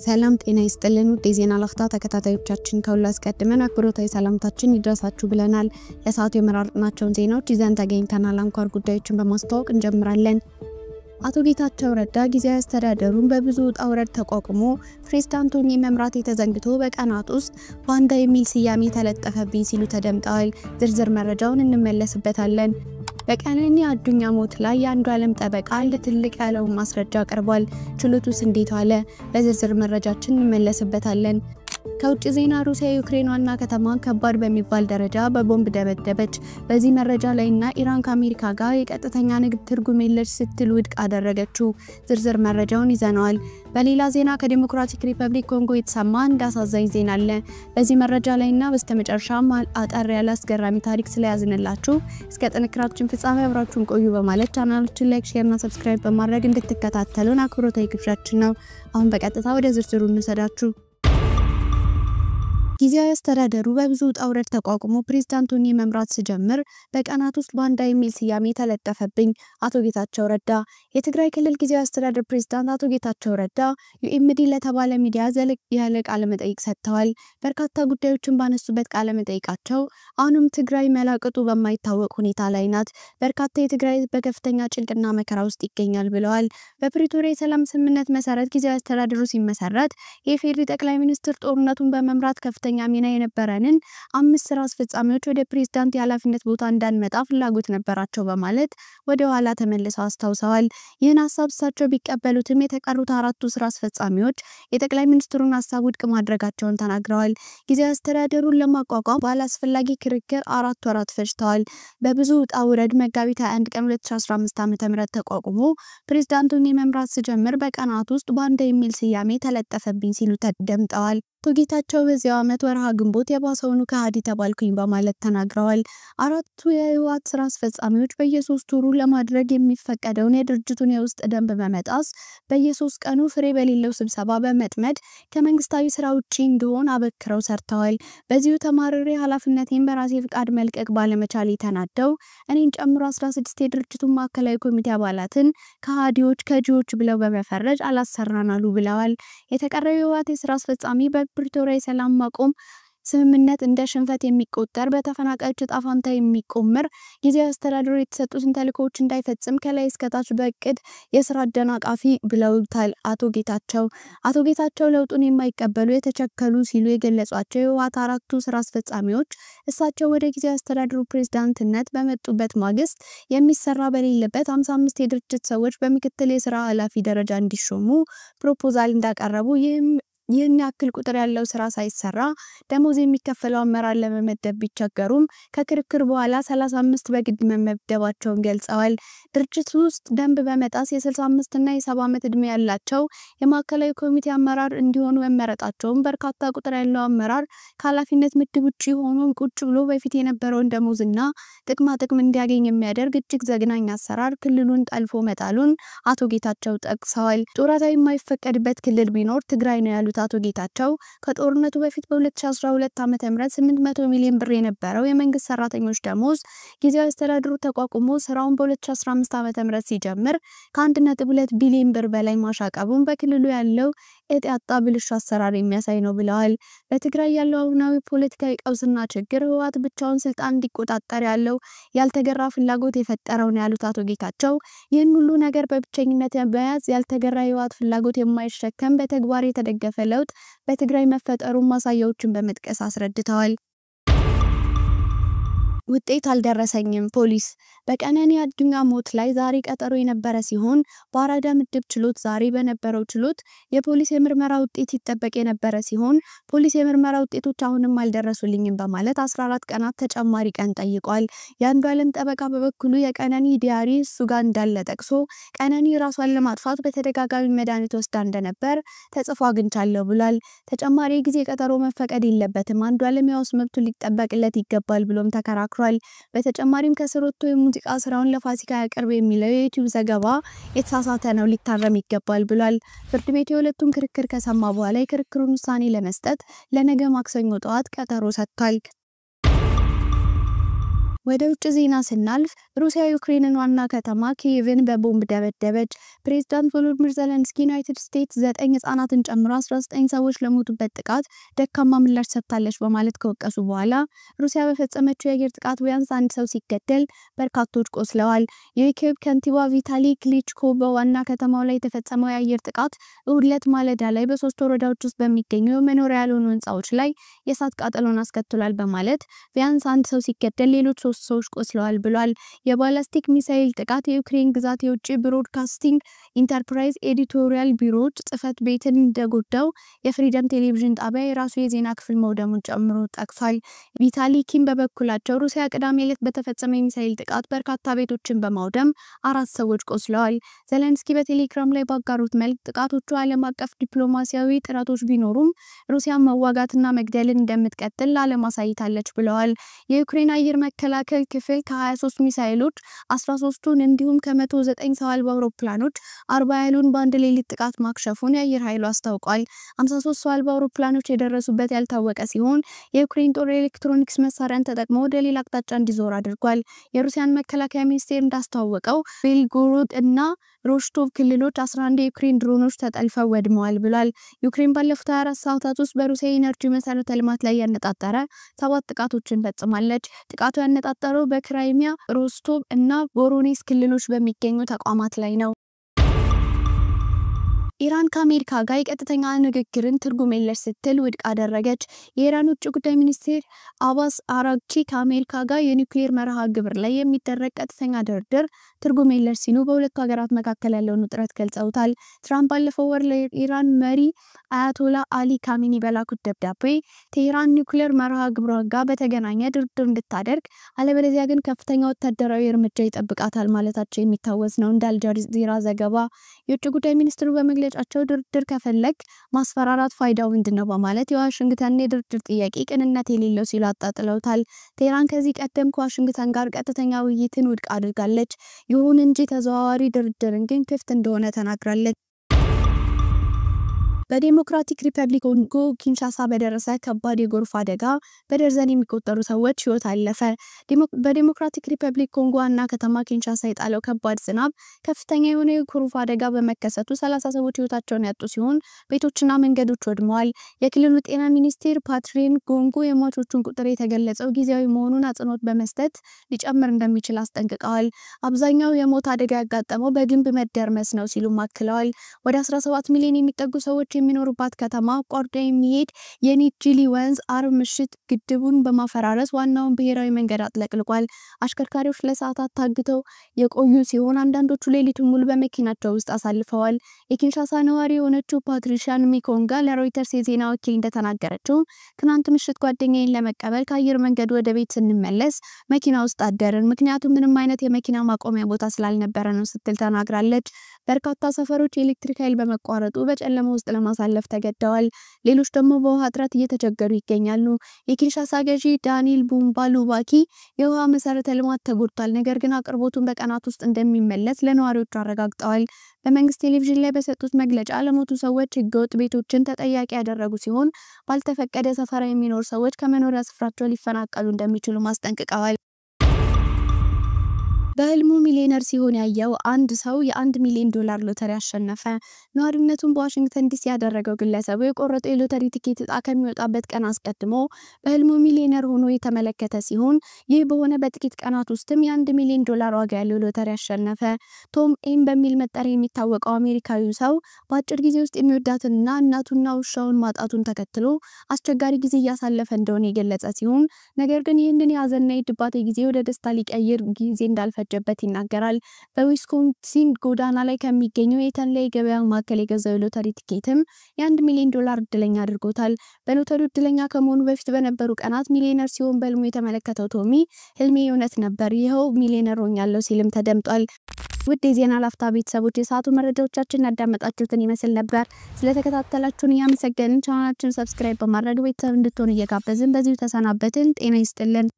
ሰላም ጤና ይስጥልን ውድ የዜና ላፍታ ተከታታዮቻችን ከሁሉ አስቀድመን አክብሮታዊ ሰላምታችን ይድረሳችሁ ብለናል። ለሰዓቱ የመረጥናቸውን ዜናዎች ይዘን ተገኝተናል። አንኳር ጉዳዮችን በማስተዋወቅ እንጀምራለን። አቶ ጌታቸው ረዳ ጊዜያዊ አስተዳደሩን በብዙ ውጣ ውረድ ተቋቁሞ ፕሬዝዳንት ሆኜ መምራት የተዘንግቶ በቀናት ውስጥ ባንዳ የሚል ስያሜ ተለጠፈብኝ ሲሉ ተደምጠዋል። ዝርዝር መረጃውን እንመለስበታለን። በቀነኒ አዱኛ ሞት ላይ የአንዱዓለም ጠበቃ ለትልቅ ያለውን ማስረጃ አቅርቧል። ችሎቱስ እንዴት ዋለ? በዝርዝር መረጃችን እንመለስበታለን። ከውጭ ዜና ሩሲያ ዩክሬን ዋና ከተማን ከባድ በሚባል ደረጃ በቦምብ ደበደበች። በዚህ መረጃ ላይና ኢራን ከአሜሪካ ጋር የቀጥተኛ ንግድ ትርጉም የለሽ ስትል ውድቅ አደረገችው። ዝርዝር መረጃውን ይዘናል። በሌላ ዜና ከዲሞክራቲክ ሪፐብሊክ ኮንጎ የተሰማ አንድ አሳዛኝ ዜና አለ። በዚህ መረጃ ላይና በስተመጨረሻም አጠር ያለ አስገራሚ ታሪክ ስለያዝንላችሁ እስከ ጥንክራችን ፍጻሜ አብራችሁን ቆዩ በማለት ቻናላችንን ላይክ፣ ሼር እና ሰብስክራይብ በማድረግ እንድትከታተሉን አክብሮታዊ ግብዣችን ነው። አሁን በቀጥታ ወደ ዝርዝሩ እንሰዳችሁ። ጊዜያዊ አስተዳደሩ በብዙ ውጣ ውረድ ተቋቁሞ ፕሬዝዳንት ሆኜ መምራት ሲጀምር በቀናት ውስጥ ባንዳ የሚል ስያሜ ተለጠፈብኝ። አቶ ጌታቸው ረዳ የትግራይ ክልል ጊዜያዊ አስተዳደር ፕሬዝዳንት አቶ ጌታቸው ረዳ ዩኤምዲ ለተባለ ሚዲያ ዘለቅ ያለ ቃለ መጠይቅ ሰጥተዋል። በርካታ ጉዳዮችን ባነሱበት ቃለ መጠይቃቸው አሁንም ትግራይ መላቅጡ በማይታወቅ ሁኔታ ላይ ናት፣ በርካታ የትግራይ በከፍተኛ ጭንቅና መከራ ውስጥ ይገኛል ብለዋል። በፕሪቶሪያ የሰላም ስምምነት መሰረት ጊዜያዊ አስተዳደሩ ሲመሰረት የፌዴራል ጠቅላይ ሚኒስትር ጦርነቱን በመምራት ከፍተኛ ሚና የነበረንን 5 ስራ አስፈጻሚዎች ወደ ፕሬዝዳንት የኃላፊነት ቦታ እንዳንመጣ ፍላጎት ነበራቸው በማለት ወደ ኋላ ተመልሰው አስታውሰዋል። ይህን ሐሳብ እሳቸው ቢቀበሉትም የተቀሩት 4ቱ ስራ አስፈጻሚዎች የጠቅላይ ሚኒስትሩን ሐሳብ ውድቅ ማድረጋቸውን ተናግረዋል። ጊዜያዊ አስተዳደሩን ለማቋቋም ባላስፈላጊ ክርክር 4 ወራት ፈጅተዋል። በብዙ ውጣ ውረድ መጋቢት 21 ቀን 2015 ዓ.ም ተቋቁሞ ፕሬዝዳንቱን የመምራት ሲጀምር በቀናት ውስጥ ባንዳ የሚል ስያሜ ተለጠፈብኝ ሲሉ ተደምጠዋል። አቶ ጌታቸው በዚያው ዓመት ወርሃ ግንቦት የባሰውኑ ከሃዲ ተባልኩኝ በማለት ተናግረዋል። 4ቱ የህወሓት ስራ አስፈጻሚዎች በየ3 ወሩ ለማድረግ የሚፈቀደውን የድርጅቱን የውስጥ ደንብ በመጣስ በየ3 ቀኑ ፍሬ በሌለው ስብሰባ በመጥመድ ከመንግስታዊ ስራ ውጪ እንደሆን አበክረው ሰርተዋል። በዚሁ ተማረሪ ኃላፊነቴን በራሴ ፍቃድ መልቀቅ ባለመቻሌ ተናደው እኔን ጨምሮ 16 የድርጅቱን ማዕከላዊ ኮሚቴ አባላትን ከሃዲዎች ከጂዎች ብለው በመፈረጅ አላሰራናሉ ብለዋል። የተቀረው የህወሓት የስራ አስፈጻሚ ፕሪቶሪያ የሰላም ማቆም ስምምነት እንደ ሽንፈት የሚቆጠር በተፈናቃዮች ጣፋንታ የሚቆመር ጊዜያዊ አስተዳደሩ የተሰጡትን ተልእኮዎች እንዳይፈጽም ከላይ እስከታች በእቅድ የስራ አደናቃፊ ብለውታል። አቶ ጌታቸው ለውጡን የማይቀበሉ የተቸከሉ ሲሉ የገለጿቸው የህወሓት 4ቱ ስራ አስፈጻሚዎች እሳቸው ወደ ጊዜያዊ አስተዳደሩ ፕሬዝዳንትነት በመጡበት ማግስት የሚሰራ በሌለበት 55 የድርጅት ሰዎች በምክትል የስራ ኃላፊ ደረጃ እንዲሾሙ ፕሮፖዛል እንዳቀረቡ ይህን ያክል ቁጥር ያለው ስራ ሳይሰራ ደሞዝ የሚከፈለው አመራር ለመመደብ ቢቸገሩም ከክርክር በኋላ 35 በግድ መመደባቸውን ገልጸዋል። ድርጅቱ ውስጥ ደንብ በመጣስ የ65 እና የ70 ዓመት ዕድሜ ያላቸው የማዕከላዊ ኮሚቴ አመራር እንዲሆኑ መመረጣቸውን በርካታ ቁጥር ያለው አመራር ከኃላፊነት ምድብ ውጪ ሆኖ ቁጭ ብሎ በፊት የነበረውን ደሞዝና ጥቅም እንዲያገኝ የሚያደርግ እጅግ ዘግናኝ አሰራር ክልሉን ጠልፎ መጣሉን አቶ ጌታቸው ጠቅሰዋል። ጡረታ የማይፈቀድበት ክልል ቢኖር ትግራይ ነው ያሉት አቶ ጌታቸው ከጦርነቱ በፊት በ2012 ዓ.ም 800 ሚሊዮን ብር የነበረው የመንግስት ሰራተኞች ደሞዝ ጊዜያዊ አስተዳደሩ ተቋቁሞ ስራውን በ2015 ዓ.ም ሲጀምር ከ1.2 ቢሊዮን ብር በላይ ማሻቀቡን በክልሉ ያለው የጣጣ ብልሹ አሰራር የሚያሳይ ነው ብለዋል። በትግራይ ያለው አሁናዊ ፖለቲካዊ ቀውስና ችግር ህወሓት ብቻውን ስልጣን እንዲቆጣጠር ያለው ያልተገራ ፍላጎት የፈጠረው ነው ያሉት አቶ ጌታቸው ይህን ሁሉ ነገር በብቸኝነት በመያዝ ያልተገራ ህወሓት ፍላጎት የማይሸከም በተግባር የተደገፈ ለውጥ በትግራይ መፈጠሩን ማሳያዎችን በመጥቀስ አስረድተዋል። ውጤት አልደረሰኝም። ፖሊስ በቀነኒ አዱኛ ሞት ላይ ዛሬ ቀጠሮ የነበረ ሲሆን በአራዳ ምድብ ችሎት ዛሬ በነበረው ችሎት የፖሊስ የምርመራ ውጤት ይጠበቅ የነበረ ሲሆን ፖሊስ የምርመራ ውጤቶች አሁንም አልደረሱልኝም በማለት 14 ቀናት ተጨማሪ ቀን ጠይቋል። የአንዱዓለም ጠበቃ በበኩሉ የቀነኒ ዲያሪ እሱ ጋር እንዳለ ጠቅሶ ቀነኒ ራሷን ለማጥፋት በተደጋጋሚ መድኃኒት ወስዳ እንደነበር ተጽፎ አግኝቻለሁ ብሏል። ተጨማሪ ጊዜ ቀጠሮ መፈቀድ የለበትም፣ አንዱዓለም የዋስ መብቱ ሊጠበቅለት ይገባል ብሎም ተከራክሯል። በተጨማሪም ከስሮቶ የሙዚቃ ስራውን ለፋሲካ ያቀርብ የሚለው የዩቲዩብ ዘገባ የተሳሳተ ነው፣ ሊታረም ይገባል ብሏል። ፍርድ ቤቱ የሁለቱን ክርክር ከሰማ በኋላ የክርክሩን ውሳኔ ለመስጠት ለነገ ማክሰኞ ጠዋት ቀጠሮ ሰጥቷል። ወደ ውጭ ዜና ስናልፍ ሩሲያ ዩክሬንን ዋና ከተማ ኪየቭን በቦምብ ደበደበች። ፕሬዝዳንት ቮሎዲሚር ዜሌንስኪ ዩናይትድ ስቴትስ 9 ህጻናትን ጨምሮ 19 ሰዎች ለሞቱበት ጥቃት ደካማ ምላሽ ሰጥታለች በማለት ከወቀሱ በኋላ ሩሲያ በፈጸመችው የአየር ጥቃት ቢያንስ አንድ ሰው ሲገደል በርካቶች ቆስለዋል። የኪየቭ ከንቲባ ቪታሊ ክሊችኮ በዋና ከተማው ላይ የተፈጸመው የአየር ጥቃት እሁድ ዕለት ማለዳ ላይ በሶስት ወረዳዎች ውስጥ በሚገኙ መኖሪያ ያልሆኑ ህንጻዎች ላይ የእሳት ቃጠሎን አስከትሏል በማለት ቢያንስ አንድ ሰው ሲገደል ሌሎች ሰዎች ቆስለዋል ብሏል። የባላስቲክ ሚሳኤል ጥቃት የዩክሬን ግዛት የውጭ ብሮድካስቲንግ ኢንተርፕራይዝ ኤዲቶሪያል ቢሮዎች ጽህፈት ቤትን እንደጎዳው የፍሪደም ቴሌቪዥን ጣቢያ የራሱ የዜና ክፍል መውደሙን ጨምሮ ጠቅሷል። ቪታሊ ኪም በበኩላቸው ሩሲያ ቅዳሜ ዕለት በተፈጸመ የሚሳኤል ጥቃት በርካታ ቤቶችን በማውደም 4 ሰዎች ቆስለዋል። ዜሌንስኪ በቴሌግራም ላይ ባጋሩት መልእክት ጥቃቶቹ ዓለም አቀፍ ዲፕሎማሲያዊ ጥረቶች ቢኖሩም ሩሲያን መዋጋትና መግደልን እንደምትቀጥል ለዓለም አሳይታለች ብለዋል። የዩክሬን አየር መከላከል ክፍል ከ23 ሚሳኤሎች 13ቱን እንዲሁም ከ109 ሰው አልባ አውሮፕላኖች 40 ያህሉን በአንድ ሌሊት ጥቃት ማክሸፉን የአየር ኃይሉ አስታውቋል። 53 ሰው አልባ አውሮፕላኖች የደረሱበት ያልታወቀ ሲሆን የዩክሬን ጦር ኤሌክትሮኒክስ መሳሪያን ተጠቅሞ ወደ ሌላ አቅጣጫ እንዲዞር አድርጓል። የሩሲያን መከላከያ ሚኒስቴር እንዳስታወቀው ቤልጎሮድ እና ሮስቶቭ ክልሎች 11 የዩክሬን ድሮኖች ተጠልፈው ወድመዋል ብሏል። ዩክሬን ባለፉት 24 ሰዓታት ውስጥ በሩሲያ የኢነርጂ መሰረተ ልማት ላይ ያነጣጠረ 7 ጥቃቶችን ፈጽማለች። ጥቃቱ ያነጣጠረው በክራይሚያ፣ ሮስቶቭ እና ቮሮኔዝ ክልሎች በሚገኙ ተቋማት ላይ ነው። ኢራን ከአሜሪካ ጋር የቀጥተኛ ንግግርን ትርጉም የለሽ ስትል ውድቅ አደረገች። የኢራን ውጭ ጉዳይ ሚኒስቴር አባስ አራግቺ ከአሜሪካ ጋር የኒውክሌር መርሃ ግብር ላይ የሚደረግ ቀጥተኛ ድርድር ትርጉም የለሽ ሲሉ በሁለቱ ሀገራት መካከል ያለውን ውጥረት ገልጸውታል። ትራምፕ ባለፈው ወር ለኢራን መሪ አያቶላ አሊ ካሚኒ በላኩት ደብዳቤ ቴህራን ኒውክሌር መርሃ ግብሯ ጋር በተገናኘ ድርድር እንድታደርግ አለበለዚያ ግን ከፍተኛ ወታደራዊ እርምጃ ይጠብቃታል ማለታቸው የሚታወስ ነው። እንደ አልጀዚራ ዘገባ የውጭ ጉዳይ ሚኒስትሩ በመግለጫቸው ድርድር ከፈለግ ማስፈራራት ፋይዳው ምንድነው በማለት የዋሽንግተን የድርድር ጥያቄ ቅንነት የሌለው ሲሉ አጣጥለውታል። ቴህራን ከዚህ ቀደም ከዋሽንግተን ጋር ቀጥተኛ ውይይትን ውድቅ አድርጋለች። ይሁን እንጂ ተዘዋዋሪ ድርድርን ግን ክፍት እንደሆነ ተናግራለች። በዲሞክራቲክ ሪፐብሊክ ኮንጎ ኪንሻሳ በደረሰ ከባድ የጎርፍ አደጋ በደርዘን የሚቆጠሩ ሰዎች ህይወት አለፈ። በዲሞክራቲክ ሪፐብሊክ ኮንጎ ዋና ከተማ ኪንሻሳ የጣለው ከባድ ዝናብ ከፍተኛ የሆነ የጎርፍ አደጋ በመከሰቱ 30 ሰዎች ህይወታቸውን ያጡ ሲሆን ቤቶችና መንገዶች ወድመዋል። የክልሉ ጤና ሚኒስቴር ፓትሪን ጎንጎ የሟቾቹን ቁጥር የተገለጸው ጊዜያዊ መሆኑን አጽንኦት በመስጠት ሊጨምር እንደሚችል አስጠንቅቀዋል። አብዛኛው የሞት አደጋ ያጋጠመው በግንብ መደርመስ ነው ሲሉ አክለዋል። ወደ 17 ሚሊዮን የሚጠጉ ሰዎች የሚኖሩባት ከተማ አቋርጦ የሚሄድ የኒጂሊ ወንዝ አርብ ምሽት ግድቡን በማፈራረስ ዋናውን ብሔራዊ መንገድ አጥለቅልቋል። አሽከርካሪዎች ለሰዓታት ታግተው የቆዩ ሲሆን አንዳንዶቹ ሌሊቱን ሙሉ በመኪናቸው ውስጥ አሳልፈዋል። የኪንሻሳ ነዋሪ የሆነችው ፓትሪሻን ሚኮንጋ ለሮይተርስ የዜና ወኪል እንደተናገረችው ትናንት ምሽት ጓደኛዬን ለመቀበል ከአየር መንገድ ወደ ቤት ስንመለስ መኪና ውስጥ አደርን፣ ምክንያቱም ምንም አይነት የመኪና ማቆሚያ ቦታ ስላልነበረ ነው ስትል ተናግራለች። በርካታ ሰፈሮች የኤሌክትሪክ ኃይል በመቋረጡ በጨለማ ውስጥ ለማሳለፍ ተገደዋል። ሌሎች ደግሞ በውሃ እጥረት እየተቸገሩ ይገኛሉ። የኪንሻሳ ገዢ ዳንኤል ቡምባ ሉባኪ የውሃ መሰረተ ልማት ተጎድቷል፣ ነገር ግን አቅርቦቱን በቀናት ውስጥ እንደሚመለስ ለነዋሪዎች አረጋግጠዋል። በመንግስት ቴሌቪዥን ላይ በሰጡት መግለጫ ለሞቱ ሰዎች ህገወጥ ቤቶችን ተጠያቂ ያደረጉ ሲሆን ባልተፈቀደ ሰፈራ የሚኖሩ ሰዎች ከመኖሪያ ስፍራቸው ሊፈናቀሉ እንደሚችሉ ማስጠንቅቀዋል። በህልሙ ሚሊዮነር ሲሆን ያየው አንድ ሰው የ1 ሚሊዮን ዶላር ሎተሪ አሸነፈ። ነዋሪነቱን በዋሽንግተን ዲሲ ያደረገው ግለሰቡ የቆረጠው የሎተሪ ቲኬት ዕጣ ከሚወጣበት ቀን አስቀድሞ በህልሙ ሚሊዮነር ሆኖ የተመለከተ ሲሆን ይህ በሆነ በጥቂት ቀናት ውስጥም የ1 ሚሊዮን ዶላር ዋጋ ያለው ሎተሪ አሸነፈ። ቶም ኤም በሚል መጠሪያ የሚታወቀው አሜሪካዊው ሰው በአጭር ጊዜ ውስጥ የሚወዳትንና እናቱና ውሻውን ማጣቱን ተከትሎ አስቸጋሪ ጊዜ እያሳለፈ እንደሆነ የገለጸ ሲሆን ነገር ግን ይህንን የሀዘንና የድባቴ ጊዜ ወደ ደስታ ሊቀይር ጊዜ እንዳልፈጀበት ይናገራል። በዊስኮንሲን ጎዳና ላይ ከሚገኘው የተንላይ ገበያ ማዕከል የገዛው ሎተሪ ቲኬትም የ1 ሚሊዮን ዶላር እድለኛ አድርጎታል። በሎተሪው እድለኛ ከመሆኑ በፊት በነበሩ ቀናት ሚሊዮነር ሲሆን በህልሙ የተመለከተው ቶሚ ህልሜ እውነት ነበር፣ ይኸው ሚሊዮነር ሆኛለሁ ሲልም ተደምጧል። ውድ የዜና ላፍታ ቤተሰቦች የሰዓቱ መረጃዎቻችን ያዳመጣችሁትን ይመስል ነበር። ስለተከታተላችሁን እያመሰገንን ቻናላችንን ሰብስክራይብ በማድረግ ቤተሰብ እንድትሆኑ እየጋበዝን በዚሁ ተሰናበትን። ጤና ይስጥልን።